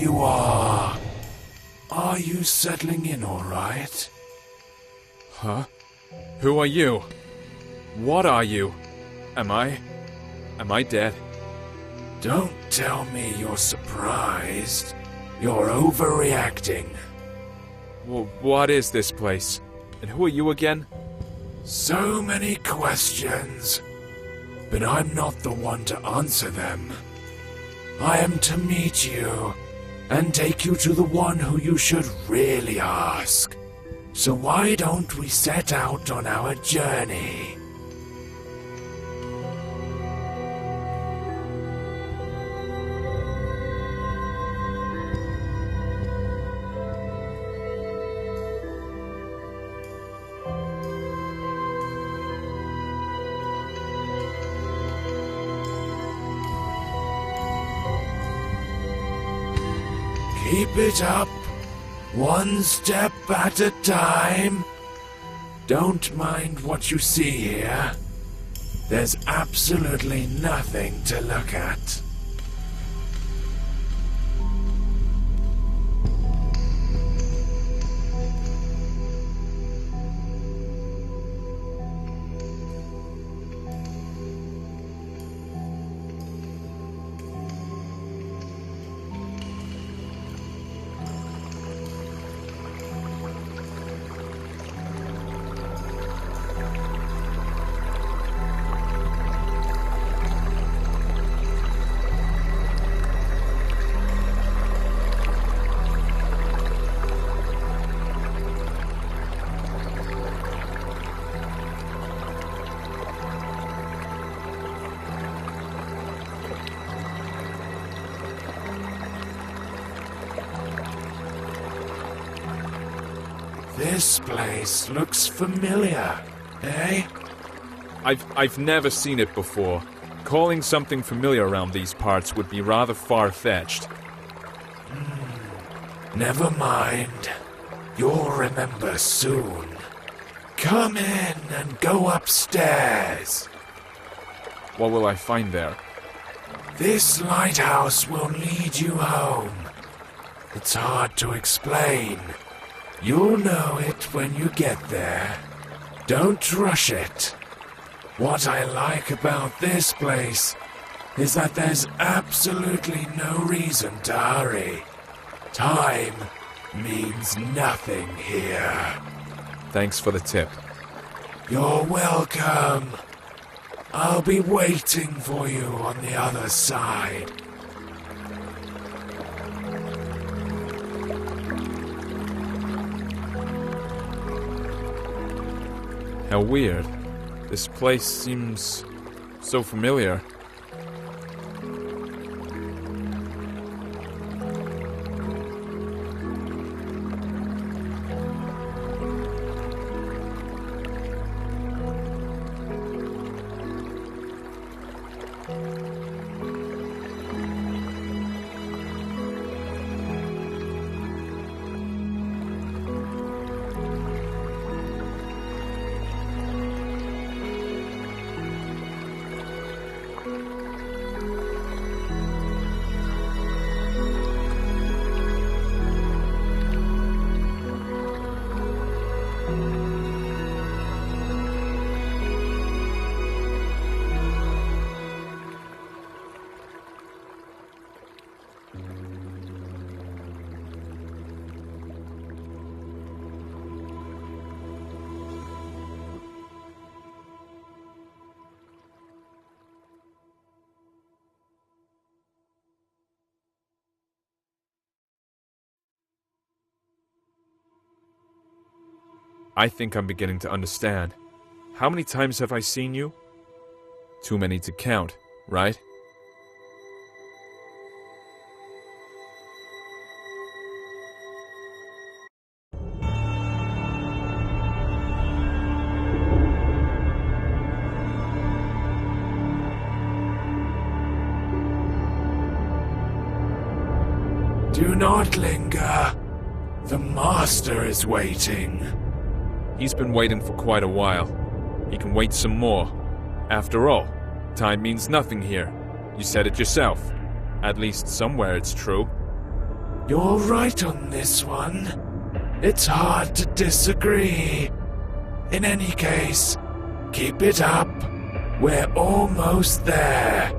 you are. Are you settling in all right? Huh? Who are you? What are you? Am I dead? Don't tell me you're surprised. You're overreacting. What is this place? And who are you again? So many questions, but I'm not the one to answer them. I am to meet you and take you to the one who you should really ask. So why don't we set out on our journey? Keep it up, one step at a time. Don't mind what you see here. There's absolutely nothing to look at. This place looks familiar, eh? I've never seen it before. Calling something familiar around these parts would be rather far-fetched. Never mind. You'll remember soon. Come in and go upstairs. What will I find there? This lighthouse will lead you home. It's hard to explain. You'll know it when you get there. Don't rush it. What I like about this place is that there's absolutely no reason to hurry. Time means nothing here. Thanks for the tip. You're welcome. I'll be waiting for you on the other side. How weird. This place seems so familiar. I think I'm beginning to understand. How many times have I seen you? Too many to count, right? Do not linger. The master is waiting. He's been waiting for quite a while. He can wait some more. After all, time means nothing here. You said it yourself. At least somewhere it's true. You're right on this one. It's hard to disagree. In any case, keep it up. We're almost there.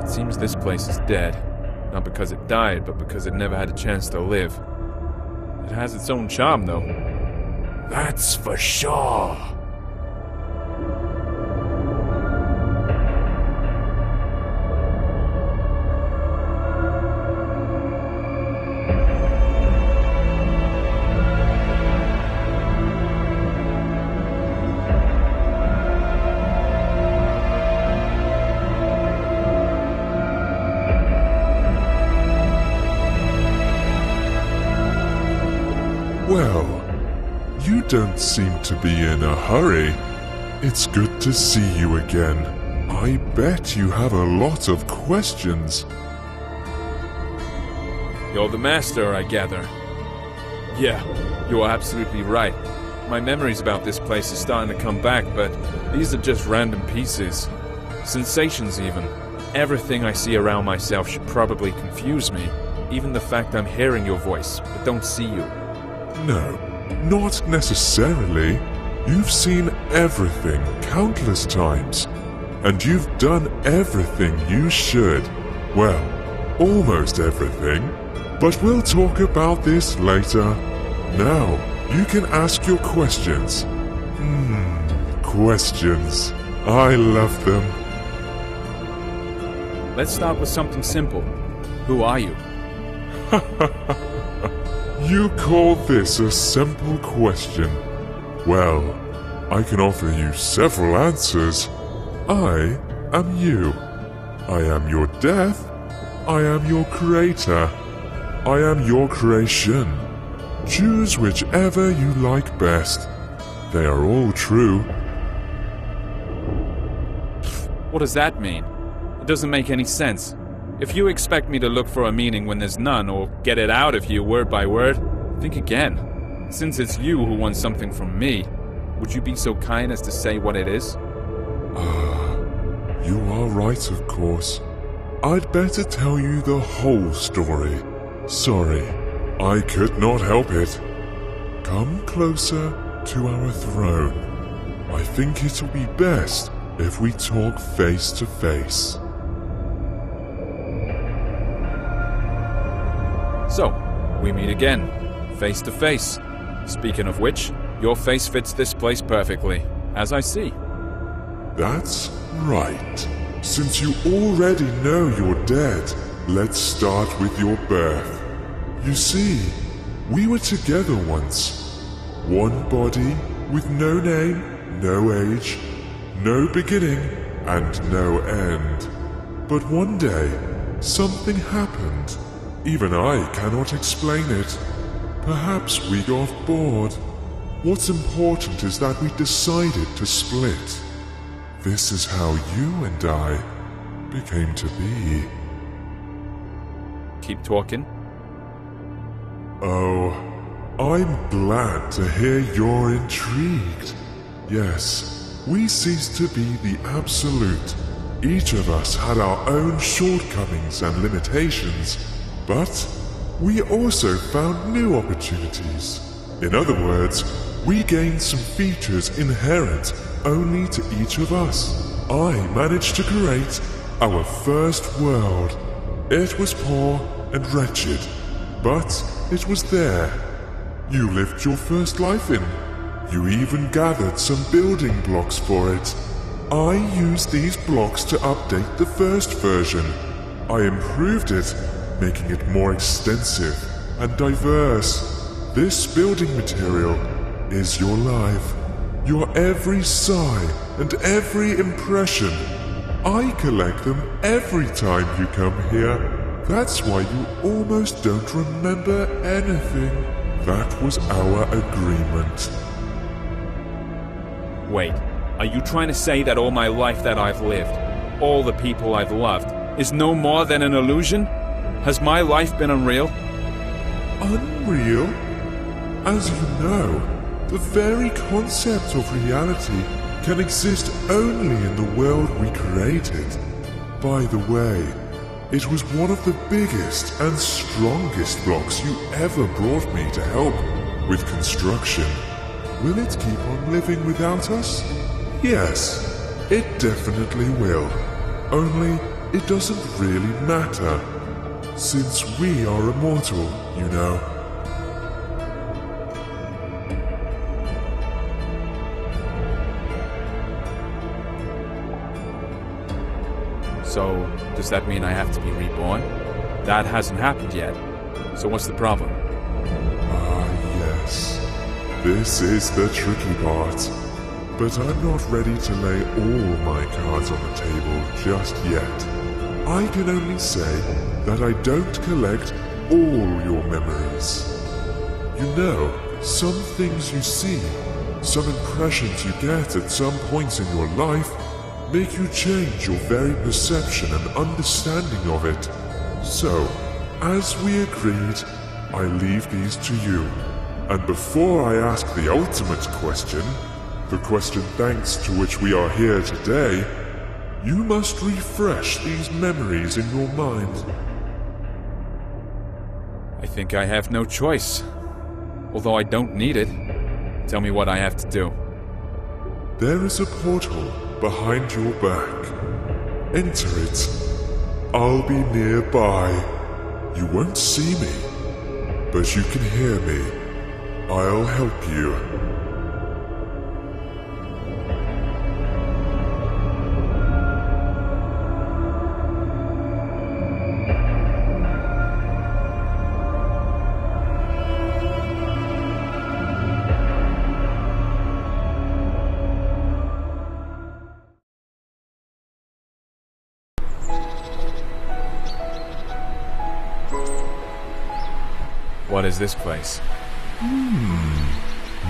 It seems this place is dead. Not because it died, but because it never had a chance to live. It has its own charm, though. That's for sure. Well, you don't seem to be in a hurry. It's good to see you again. I bet you have a lot of questions. You're the master, I gather. Yeah, you're absolutely right. My memories about this place are starting to come back, but these are just random pieces. Sensations, even. Everything I see around myself should probably confuse me. Even the fact I'm hearing your voice, but don't see you. No, not necessarily. You've seen everything countless times, and you've done everything you should. Well, almost everything. But we'll talk about this later. Now, you can ask your questions. Questions. I love them. Let's start with something simple. Who are you? You call this a simple question? Well, I can offer you several answers. I am you. I am your death. I am your creator. I am your creation. Choose whichever you like best. They are all true. What does that mean? It doesn't make any sense. If you expect me to look for a meaning when there's none, or get it out of you word by word, think again. Since it's you who wants something from me, would you be so kind as to say what it is? You are right, of course. I'd better tell you the whole story. Sorry, I could not help it. Come closer to our throne. I think it'll be best if we talk face to face. So, we meet again, face to face. Speaking of which, your face fits this place perfectly, as I see. That's right. Since you already know you're dead, let's start with your birth. You see, we were together once. One body with no name, no age, no beginning, and no end. But one day, something happened. Even I cannot explain it. Perhaps we got bored. What's important is that we decided to split. This is how you and I became to be. Keep talking. Oh, I'm glad to hear you're intrigued. Yes, we ceased to be the absolute. Each of us had our own shortcomings and limitations, but we also found new opportunities. In other words, we gained some features inherent only to each of us. I managed to create our first world. It was poor and wretched, but it was there. You lived your first life in. You even gathered some building blocks for it. I used these blocks to update the first version. I improved it, making it more extensive and diverse. This building material is your life. Your every sigh and every impression. I collect them every time you come here. That's why you almost don't remember anything. That was our agreement. Wait, are you trying to say that all my life that I've lived, all the people I've loved, is no more than an illusion? Has my life been unreal? unreal? As you know, the very concept of reality can exist only in the world we created. By the way, it was one of the biggest and strongest blocks you ever brought me to help with construction. Will it keep on living without us? Yes, it definitely will. Only it doesn't really matter, since we are immortal, you know. So, does that mean I have to be reborn? That hasn't happened yet. So what's the problem? Ah, yes. This is the tricky part. But I'm not ready to lay all my cards on the table just yet. I can only say that I don't collect all your memories. You know, some things you see, some impressions you get at some points in your life, make you change your very perception and understanding of it. So, as we agreed, I leave these to you. And before I ask the ultimate question, the question thanks to which we are here today, you must refresh these memories in your mind. I think I have no choice. Although I don't need it. Tell me what I have to do. There is a portal behind your back. Enter it. I'll be nearby. You won't see me, but you can hear me. I'll help you. What is this place?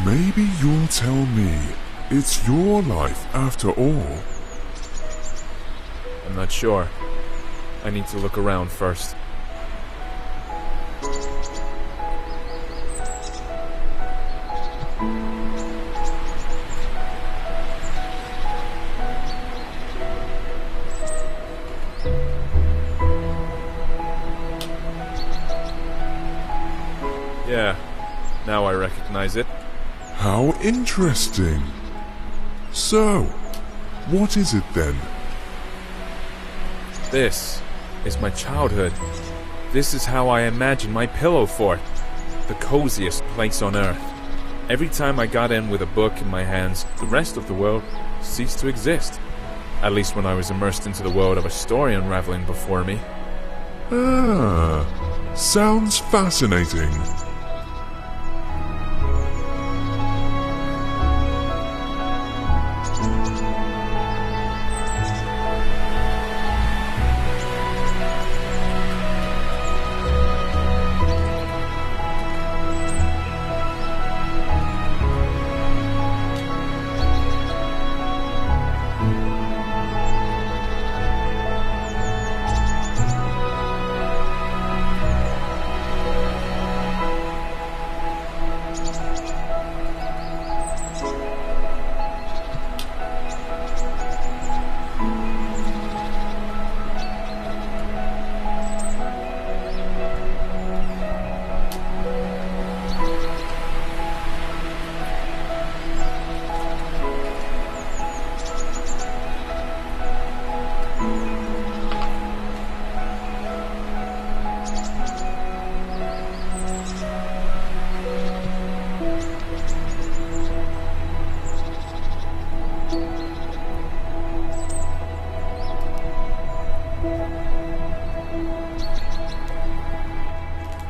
Maybe you'll tell me. It's your life after all. I'm not sure. I need to look around first. Yeah, now I recognize it. How interesting. So, what is it then? This is my childhood. This is how I imagine my pillow fort. The coziest place on earth. Every time I got in with a book in my hands, the rest of the world ceased to exist. At least when I was immersed into the world of a story unraveling before me. Ah, sounds fascinating.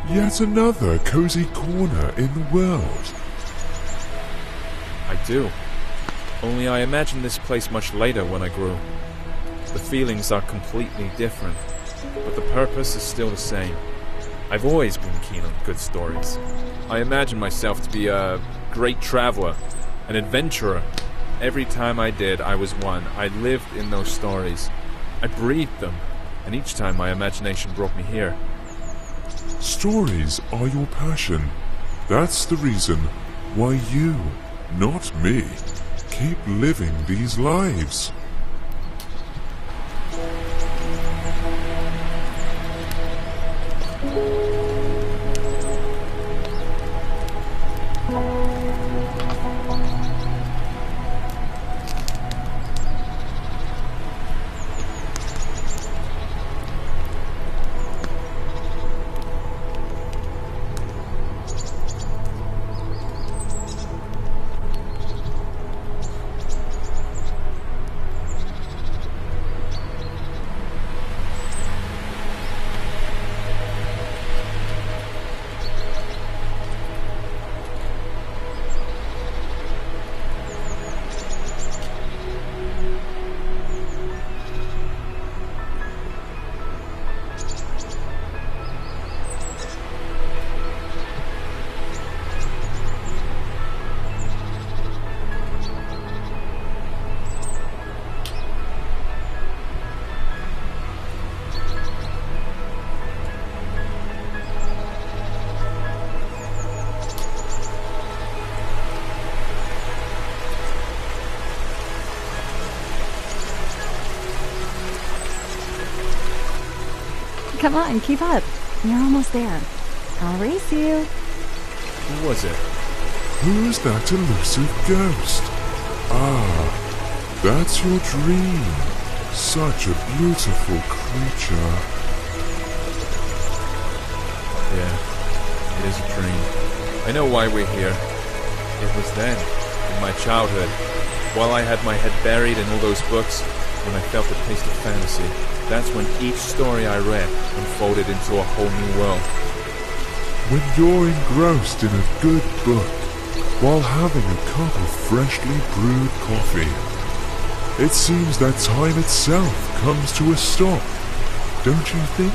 Yet another cozy corner in the world. I do. Only I imagined this place much later when I grew. The feelings are completely different, but the purpose is still the same. I've always been keen on good stories. I imagine myself to be a great traveler, an adventurer. Every time I did, I was one. I lived in those stories. I breathed them, and each time my imagination brought me here. Stories are your passion. That's the reason why you, not me, keep living these lives. Come on, keep up. You're almost there. I'll race you. Who was it? Who's that elusive ghost? Ah, that's your dream. Such a beautiful creature. Yeah, it is a dream. I know why we're here. It was then, in my childhood, while I had my head buried in all those books, when I felt the taste of fantasy. That's when each story I read unfolded into a whole new world. When you're engrossed in a good book, while having a cup of freshly brewed coffee, it seems that time itself comes to a stop, don't you think?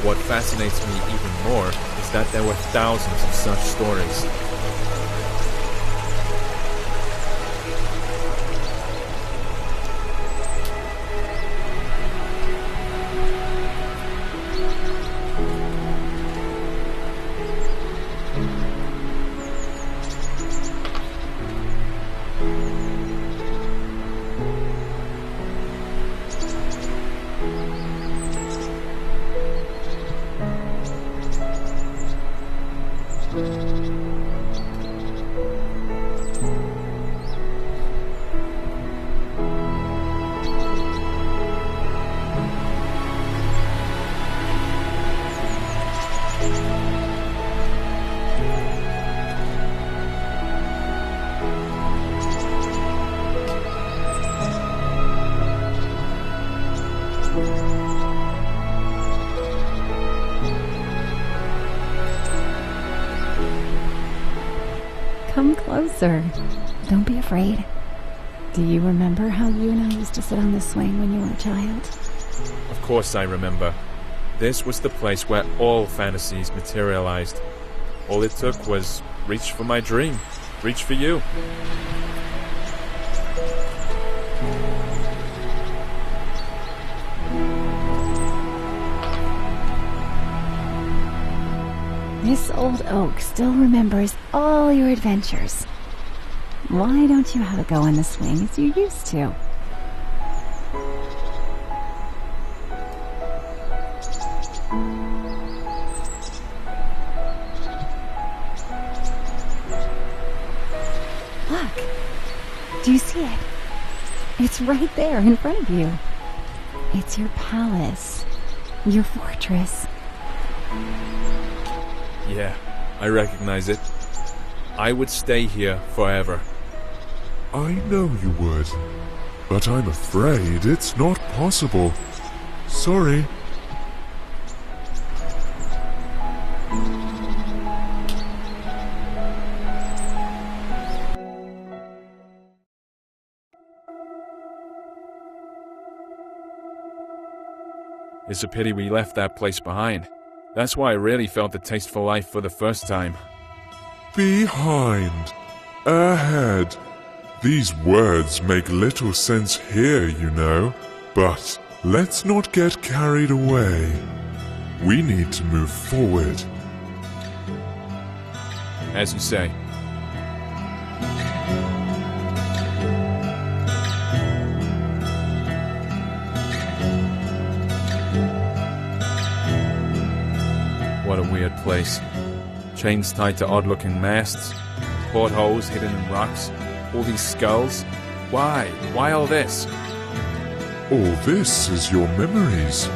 What fascinates me even more is that there were thousands of such stories. Come closer. Don't be afraid. Do you remember how you and I used to sit on the swing when you were a child? Of course I remember. This was the place where all fantasies materialized. All it took was reach for my dream, reach for you. This old oak still remembers all your adventures. Why don't you have a go on the swing as you used to? Look! Do you see it? It's right there in front of you. It's your palace, your fortress. Yeah, I recognize it. I would stay here forever. I know you would, but I'm afraid it's not possible. Sorry. It's a pity we left that place behind. That's why I really felt the taste for life for the first time. Behind. Ahead. These words make little sense here, you know. But let's not get carried away. We need to move forward. As you say. What a weird place. Chains tied to odd-looking masts, portholes hidden in rocks, all these skulls. Why? Why all this? All this is your memories.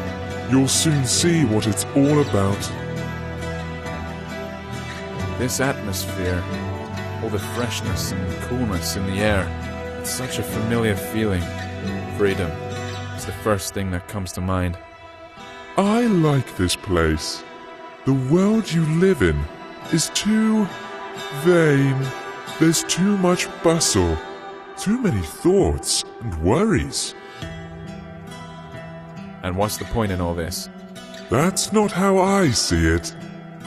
You'll soon see what it's all about. This atmosphere, all the freshness and coolness in the air, it's such a familiar feeling. Freedom is the first thing that comes to mind. I like this place. The world you live in is too vain. There's too much bustle, too many thoughts and worries. And what's the point in all this? That's not how I see it.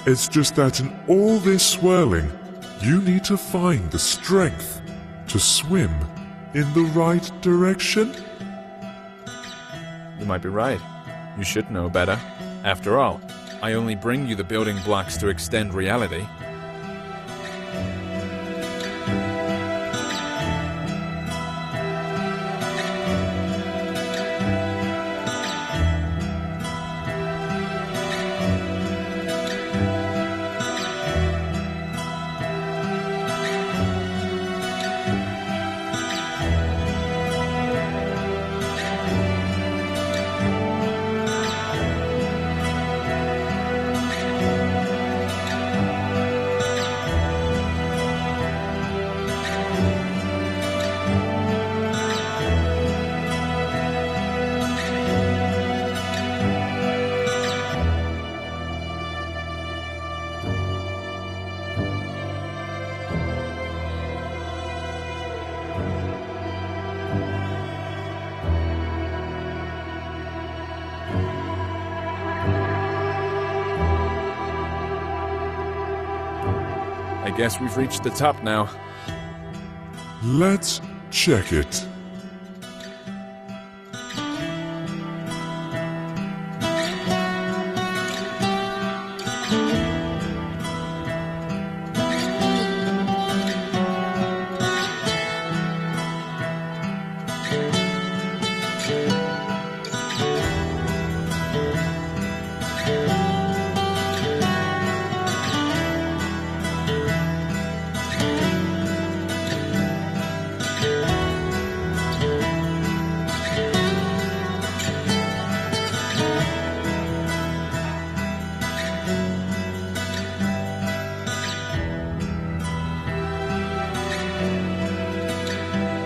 It's just that in all this swirling, you need to find the strength to swim in the right direction. You might be right. You should know better. After all, I only bring you the building blocks to extend reality. I guess we've reached the top now. Let's check it.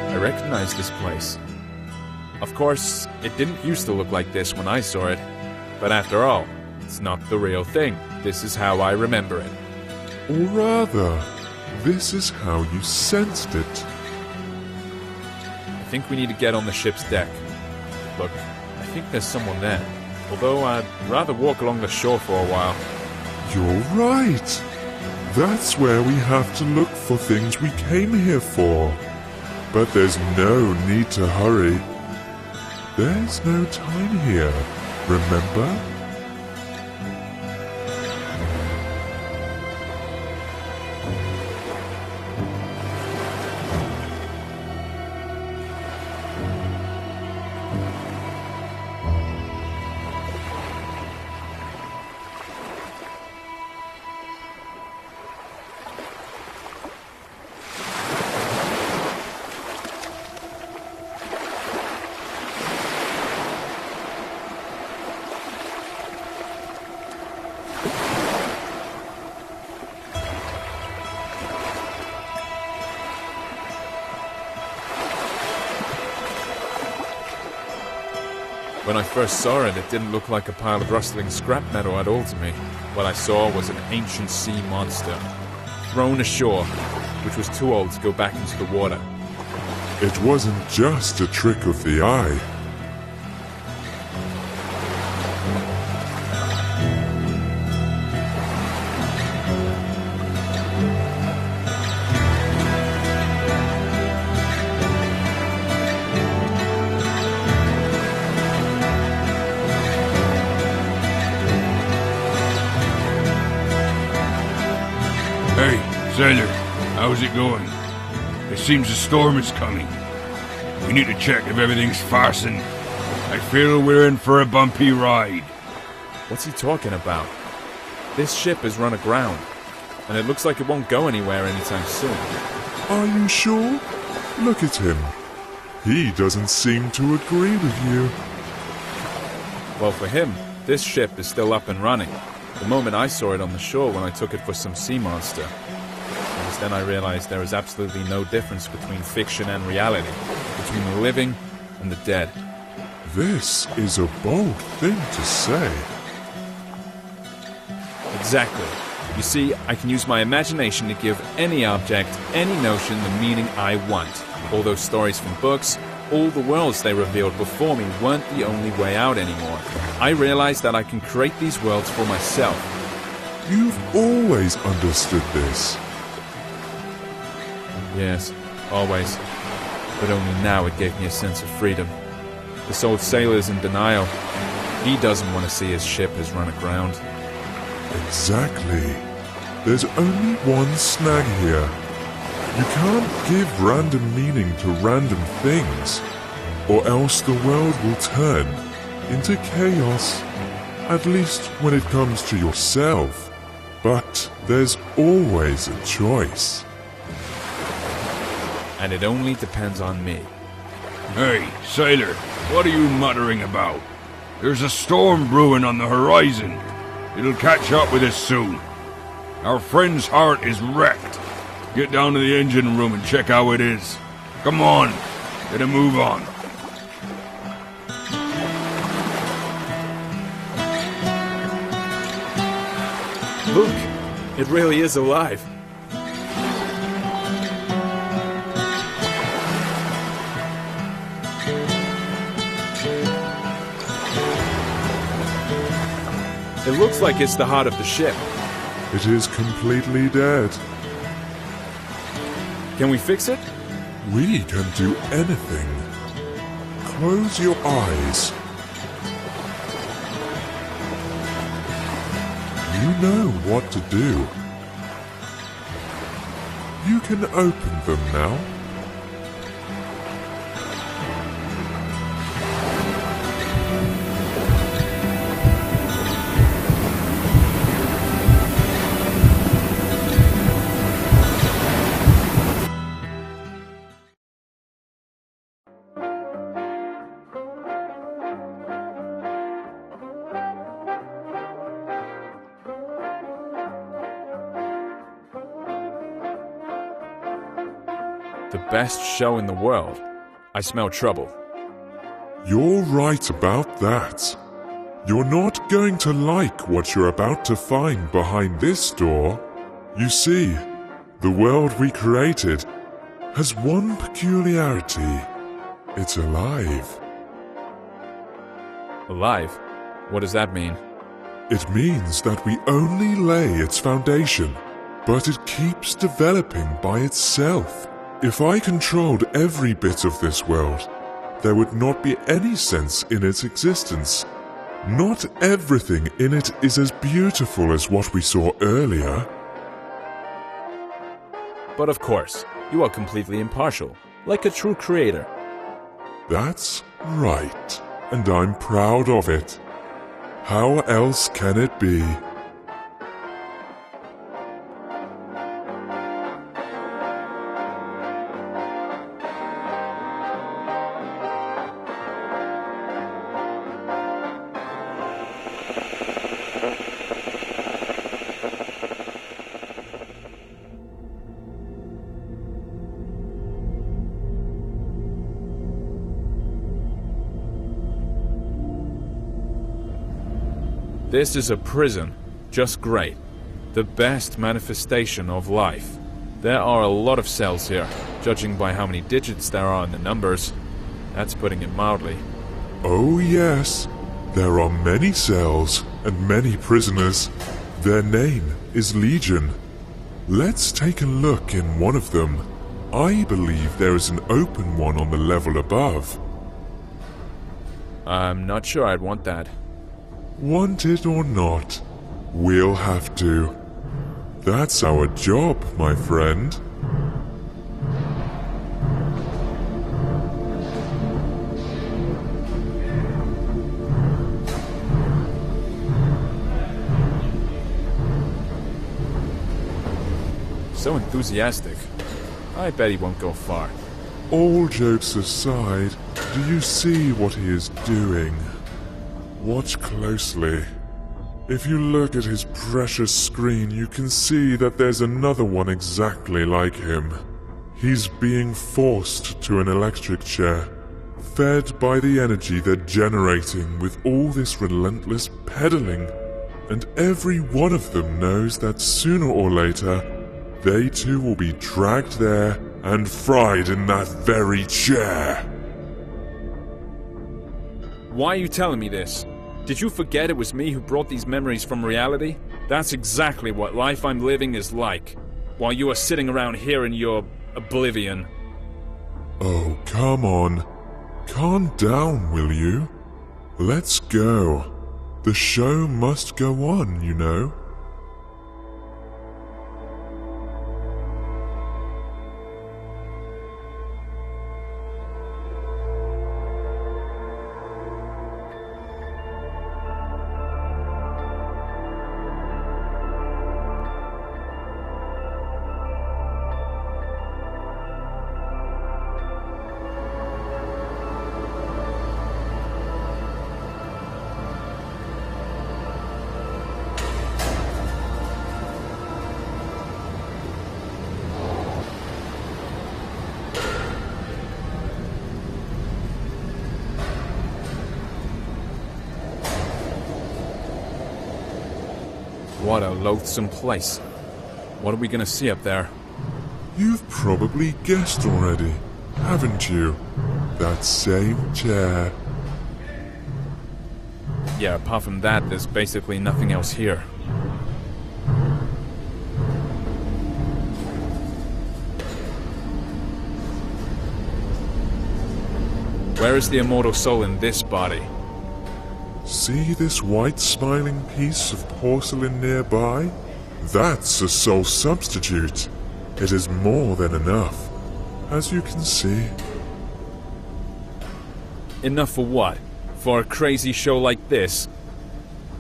I recognize this place. Of course, it didn't used to look like this when I saw it. But after all, it's not the real thing. This is how I remember it. Or rather, this is how you sensed it. I think we need to get on the ship's deck. Look, I think there's someone there. Although I'd rather walk along the shore for a while. You're right. That's where we have to look for things we came here for. But there's no need to hurry. There's no time here, remember? When I first saw it, it didn't look like a pile of rustling scrap metal at all to me. What I saw was an ancient sea monster, thrown ashore, which was too old to go back into the water. It wasn't just a trick of the eye. Sailor, how's it going? It seems a storm is coming. We need to check if everything's fastened. I feel we're in for a bumpy ride. What's he talking about? This ship has run aground, and it looks like it won't go anywhere anytime soon. Are you sure? Look at him. He doesn't seem to agree with you. Well, for him, this ship is still up and running. The moment I saw it on the shore when I took it for some sea monster. It was then I realized there is absolutely no difference between fiction and reality, between the living and the dead. This is a bold thing to say. Exactly. You see, I can use my imagination to give any object, any notion, the meaning I want. All those stories from books, all the worlds they revealed before me weren't the only way out anymore. I realized that I can create these worlds for myself. You've always understood this. Yes, always. But only now it gave me a sense of freedom. This old sailor's in denial. He doesn't want to see his ship has run aground. Exactly. There's only one snag here. You can't give random meaning to random things, or else the world will turn into chaos. At least when it comes to yourself. But there's always a choice. And it only depends on me. Hey, sailor, what are you muttering about? There's a storm brewing on the horizon. It'll catch up with us soon. Our friend's heart is wrecked. Get down to the engine room and check how it is. Come on, get a move on. Look, it really is alive. It looks like it's the heart of the ship. It is completely dead. Can we fix it? We can do anything. Close your eyes. You know what to do. You can open them now. The best show in the world. I smell trouble. You're right about that. You're not going to like what you're about to find behind this door. You see, the world we created has one peculiarity. It's alive. Alive? What does that mean? It means that we only lay its foundation, but it keeps developing by itself. If I controlled every bit of this world, there would not be any sense in its existence. Not everything in it is as beautiful as what we saw earlier. But of course, you are completely impartial, like a true creator. That's right, and I'm proud of it. How else can it be? This is a prison. Just great. The best manifestation of life. There are a lot of cells here, judging by how many digits there are in the numbers. That's putting it mildly. Oh yes, there are many cells and many prisoners. Their name is Legion. Let's take a look in one of them. I believe there is an open one on the level above. I'm not sure I'd want that. Want it or not, we'll have to. That's our job, my friend. So enthusiastic. I bet he won't go far. All jokes aside, do you see what he is doing? Watch closely. If you look at his precious screen, you can see that there's another one exactly like him. He's being forced to an electric chair, fed by the energy they're generating with all this relentless pedaling. And every one of them knows that sooner or later, they too will be dragged there and fried in that very chair. Why are you telling me this? Did you forget it was me who brought these memories from reality? That's exactly what life I'm living is like, while you are sitting around here in your oblivion. Oh, come on. Calm down, will you? Let's go. The show must go on, you know. What a loathsome place. What are we gonna see up there? You've probably guessed already, haven't you? That same chair. Yeah, apart from that, there's basically nothing else here. Where is the immortal soul in this body? See this white smiling piece of porcelain nearby? That's a soul substitute. It is more than enough, as you can see. Enough for what? For a crazy show like this?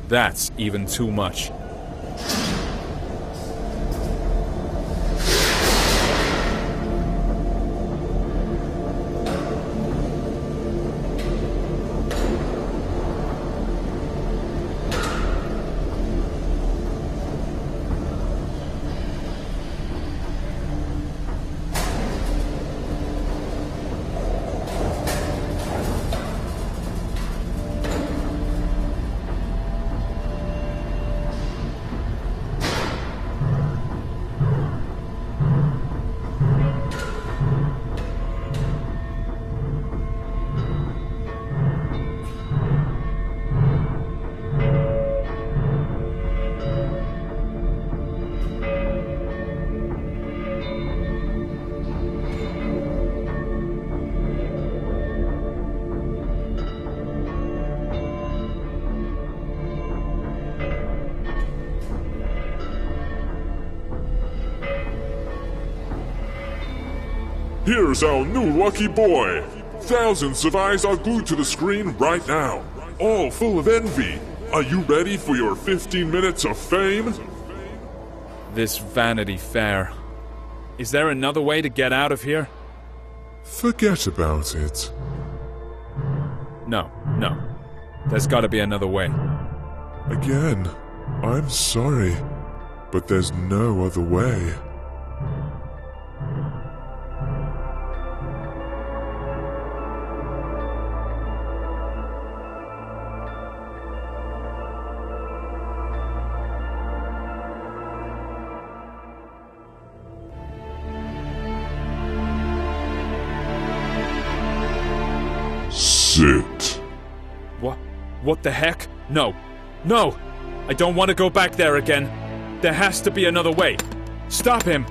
That's even too much. Here's our new lucky boy. Thousands of eyes are glued to the screen right now, all full of envy. Are you ready for your 15 minutes of fame? This Vanity Fair. Is there another way to get out of here? Forget about it. No. There's gotta be another way. Again, I'm sorry, but there's no other way. Sit. What the heck? No! I don't want to go back there again. There has to be another way. Stop him!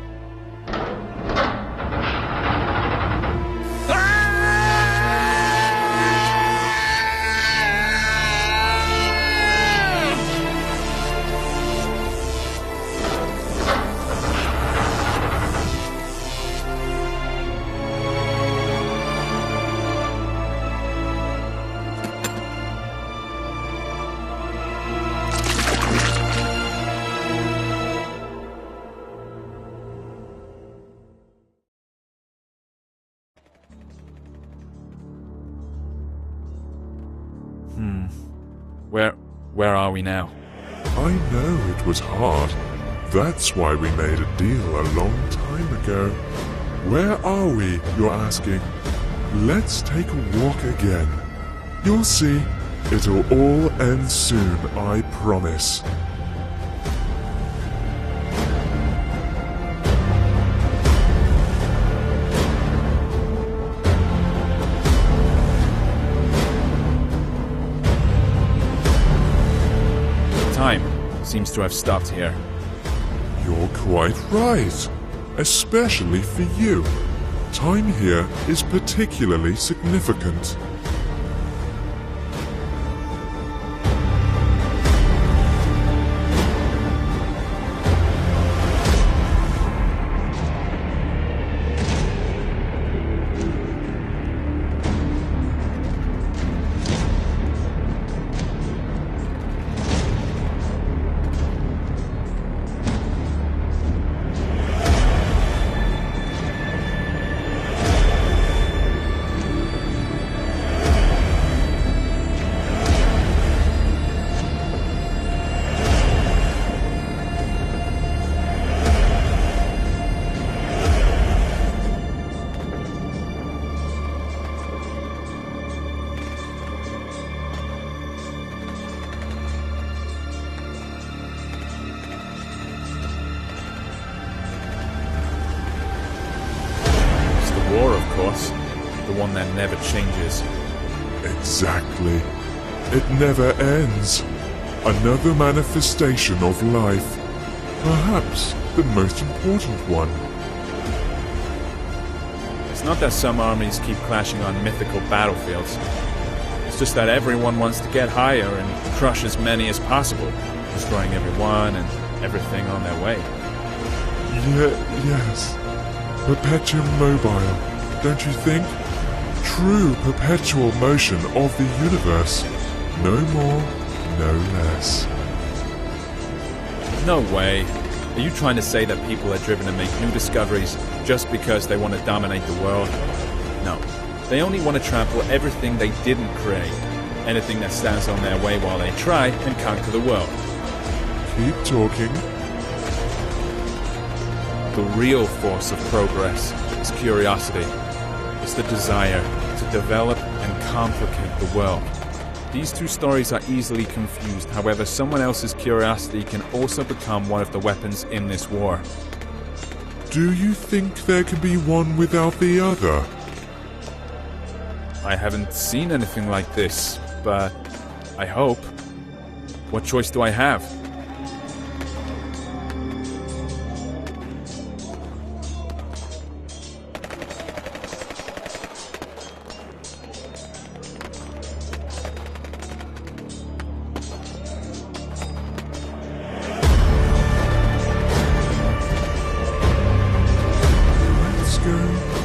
Where are we now? I know it was hard. That's why we made a deal a long time ago. Where are we, you're asking? Let's take a walk again. You'll see. It'll all end soon, I promise. Time seems to have stopped here. You're quite right. Especially for you. Time here is particularly significant. The one that never changes. Exactly. It never ends. Another manifestation of life. Perhaps the most important one. It's not that some armies keep clashing on mythical battlefields. It's just that everyone wants to get higher and crush as many as possible, destroying everyone and everything on their way. Yes. Perpetuum mobile, don't you think? True perpetual motion of the universe. No more, no less. No way. Are you trying to say that people are driven to make new discoveries just because they want to dominate the world? No. They only want to trample everything they didn't create. Anything that stands on their way while they try and conquer the world. Keep talking. The real force of progress is curiosity. It's the desire to develop and complicate the world. These two stories are easily confused, however, someone else's curiosity can also become one of the weapons in this war. Do you think there can be one without the other? I haven't seen anything like this, but I hope. What choice do I have?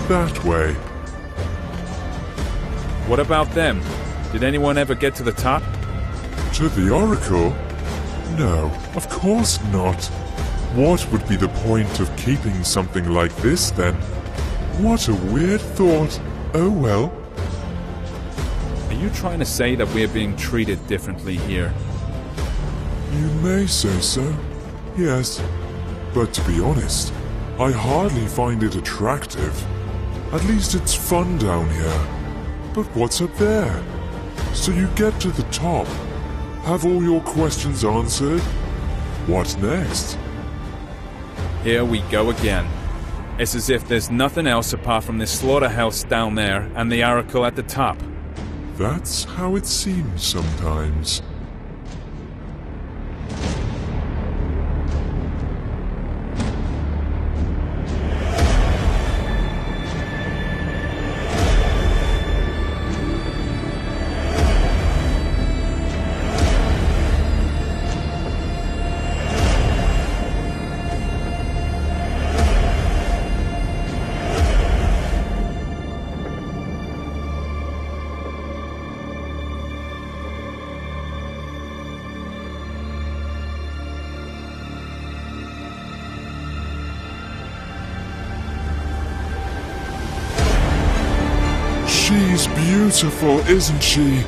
That way. What about them? Did anyone ever get to the top? To the Oracle? No, of course not. What would be the point of keeping something like this, then? What a weird thought. Oh well. Are you trying to say that we're being treated differently here? You may say so, yes. But to be honest, I hardly find it attractive. At least it's fun down here. But what's up there? So you get to the top. Have all your questions answered? What next? Here we go again. It's as if there's nothing else apart from this slaughterhouse down there and the oracle at the top. That's how it seems sometimes. She's beautiful, isn't she?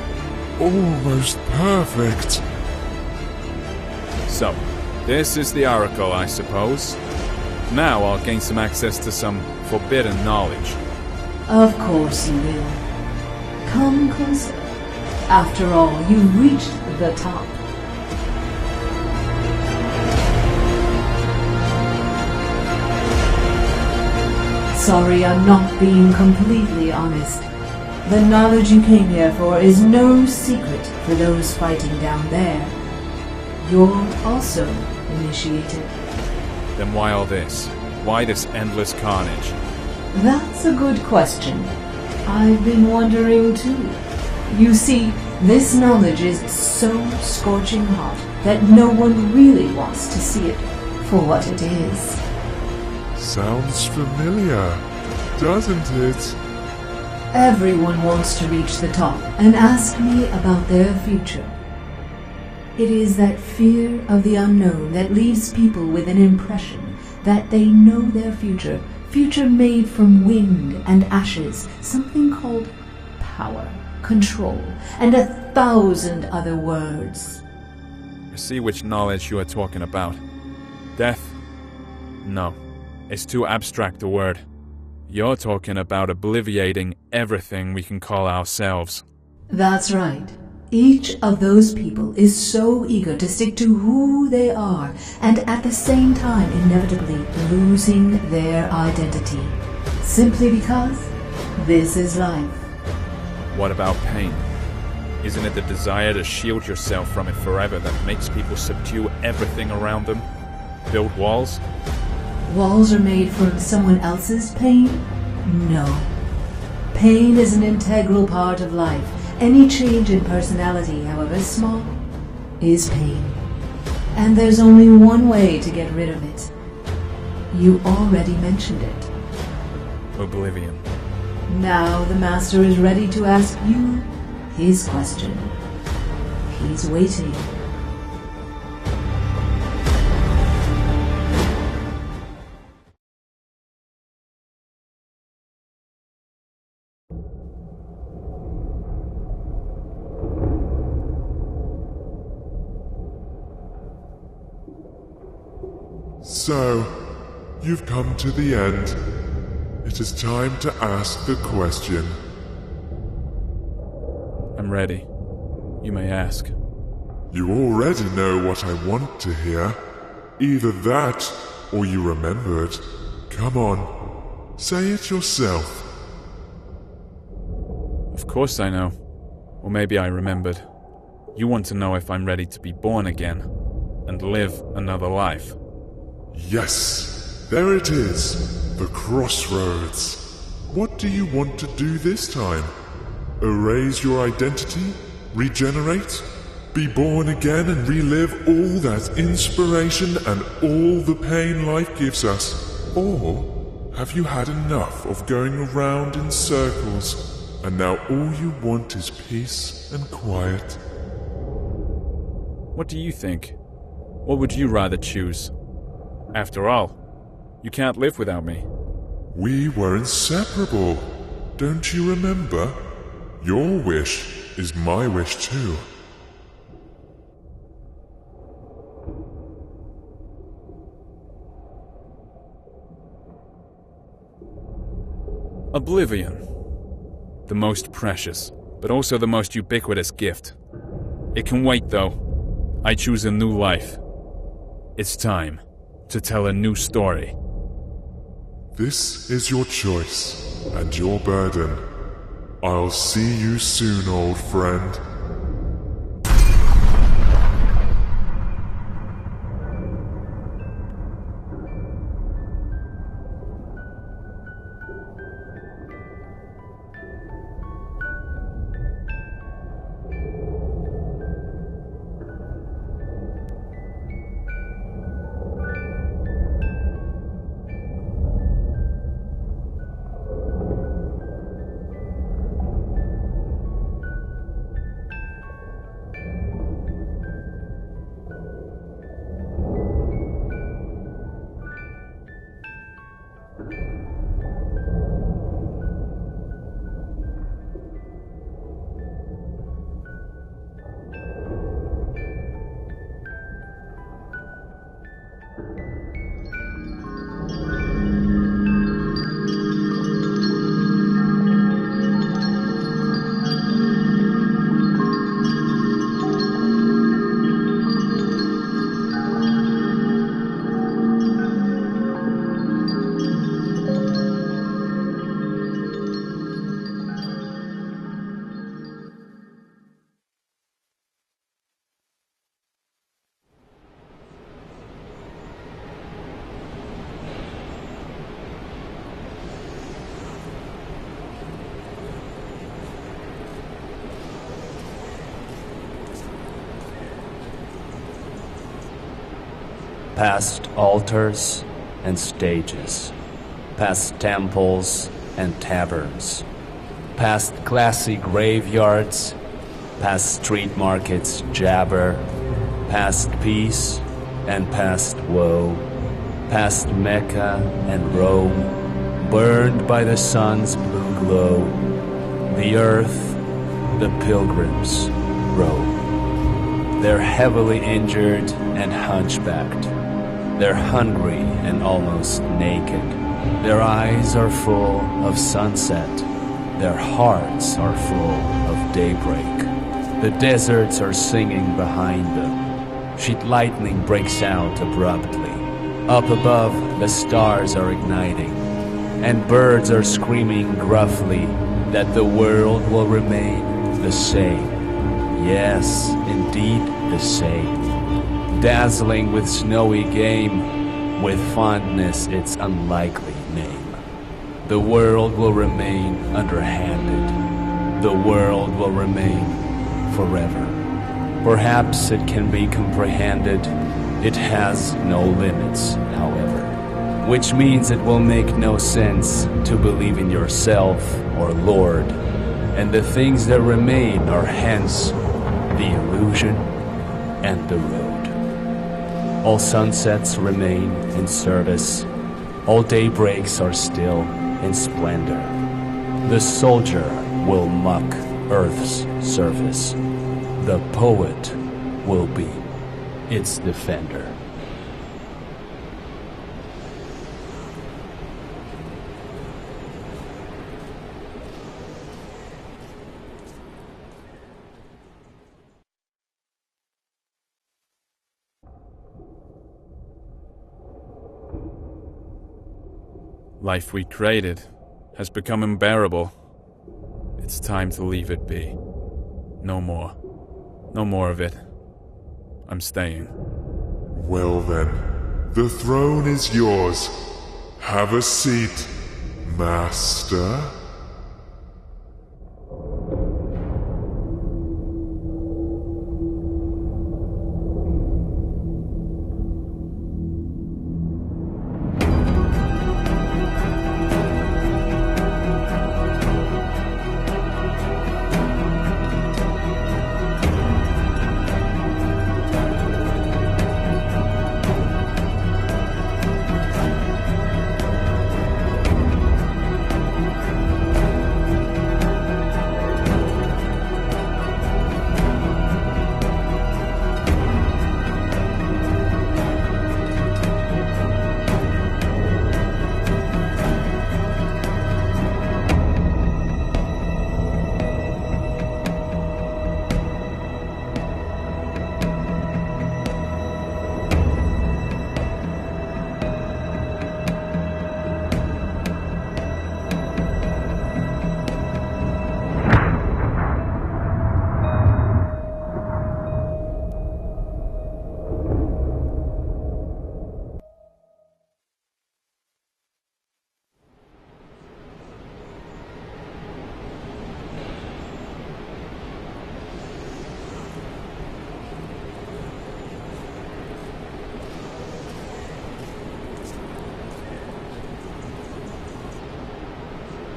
almost perfect. So, this is the Oracle, I suppose. Now I'll gain some access to some forbidden knowledge. Of course you will. Come closer. After all, you've reached the top. Sorry, I'm not being completely honest. The knowledge you came here for is no secret for those fighting down there. You're also initiated. Then why all this? Why this endless carnage? That's a good question. I've been wondering too. You see, this knowledge is so scorching hot that no one really wants to see it for what it is. Sounds familiar, doesn't it? Everyone wants to reach the top and ask me about their future. It is that fear of the unknown that leaves people with an impression that they know their future made from wind and ashes, something called power, control, and 1,000 other words. I see which knowledge you are talking about. Death? No. It's too abstract a word. You're talking about obliviating everything we can call ourselves. That's right. Each of those people is so eager to stick to who they are, and at the same time inevitably losing their identity. Simply because this is life. What about pain? Isn't it the desire to shield yourself from it forever that makes people subdue everything around them? Build walls? Walls are made from someone else's pain? No. Pain is an integral part of life. Any change in personality, however small, is pain. And there's only one way to get rid of it. You already mentioned it. Oblivion. Now the Master is ready to ask you his question. He's waiting. So, you've come to the end. It is time to ask the question. I'm ready. You may ask. You already know what I want to hear. Either that, or you remember it. Come on, say it yourself. Of course I know. Or maybe I remembered. You want to know if I'm ready to be born again and live another life. Yes, there it is, the crossroads. What do you want to do this time? Erase your identity? Regenerate? Be born again and relive all that inspiration and all the pain life gives us? Or have you had enough of going around in circles and now all you want is peace and quiet? What do you think? What would you rather choose? After all, you can't live without me. We were inseparable. Don't you remember? Your wish is my wish too. Oblivion. The most precious, but also the most ubiquitous gift. It can wait though. I choose a new life. It's time to tell a new story. This is your choice and your burden. I'll see you soon, old friend. past altars and stages, past temples and taverns, past classy graveyards, past street markets jabber, past peace and past woe, past Mecca and Rome, burned by the sun's blue glow, the earth the pilgrims roam. They're heavily injured and hunchbacked. They're hungry and almost naked. Their eyes are full of sunset. Their hearts are full of daybreak. The deserts are singing behind them. Sheet lightning breaks out abruptly. Up above, the stars are igniting, and birds are screaming gruffly that the world will remain the same. Yes, indeed the same. Dazzling with snowy game, with fondness its unlikely name. The world will remain underhanded. The world will remain forever. Perhaps it can be comprehended. It has no limits, however, which means it will make no sense to believe in yourself or Lord, and the things that remain are hence the illusion and the road. All sunsets remain in service. All daybreaks are still in splendor. The soldier will mock Earth's surface. The poet will be its defender. Life we created has become unbearable. It's time to leave it be. No more. No more of it. I'm staying. Well then, the throne is yours. Have a seat, Master.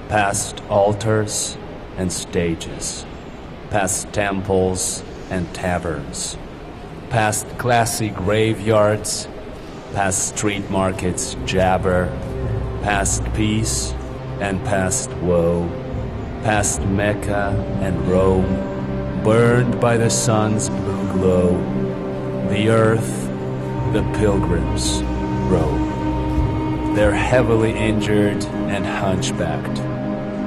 Past altars and stages, past temples and taverns, past classy graveyards, past street markets jabber, past peace and past woe, past Mecca and Rome, burned by the sun's blue glow, the earth the pilgrims roam. They're heavily injured and hunchbacked.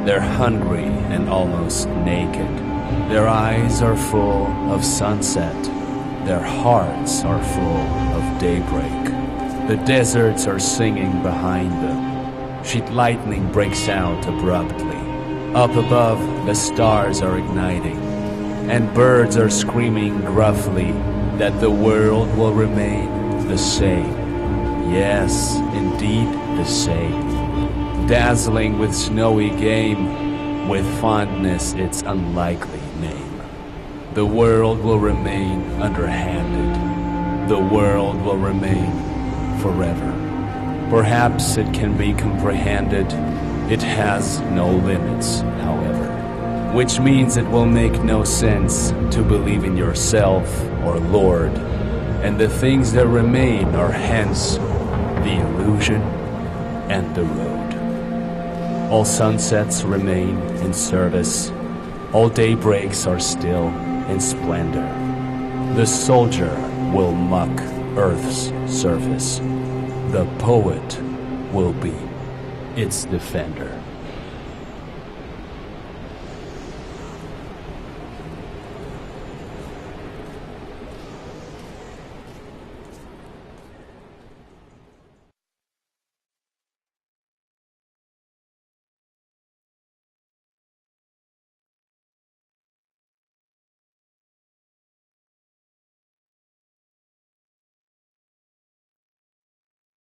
They're hungry and almost naked. Their eyes are full of sunset. Their hearts are full of daybreak. The deserts are singing behind them. Sheet lightning breaks out abruptly. Up above, the stars are igniting, and birds are screaming gruffly that the world will remain the same. Yes, indeed the same. Dazzling with snowy game, with fondness its unlikely name. The world will remain underhanded. The world will remain forever. Perhaps it can be comprehended. It has no limits, however, which means it will make no sense to believe in yourself or Lord, and the things that remain are hence the illusion and the road. All sunsets remain in service. All daybreaks are still in splendor. The soldier will mock Earth's surface. The poet will be its defender.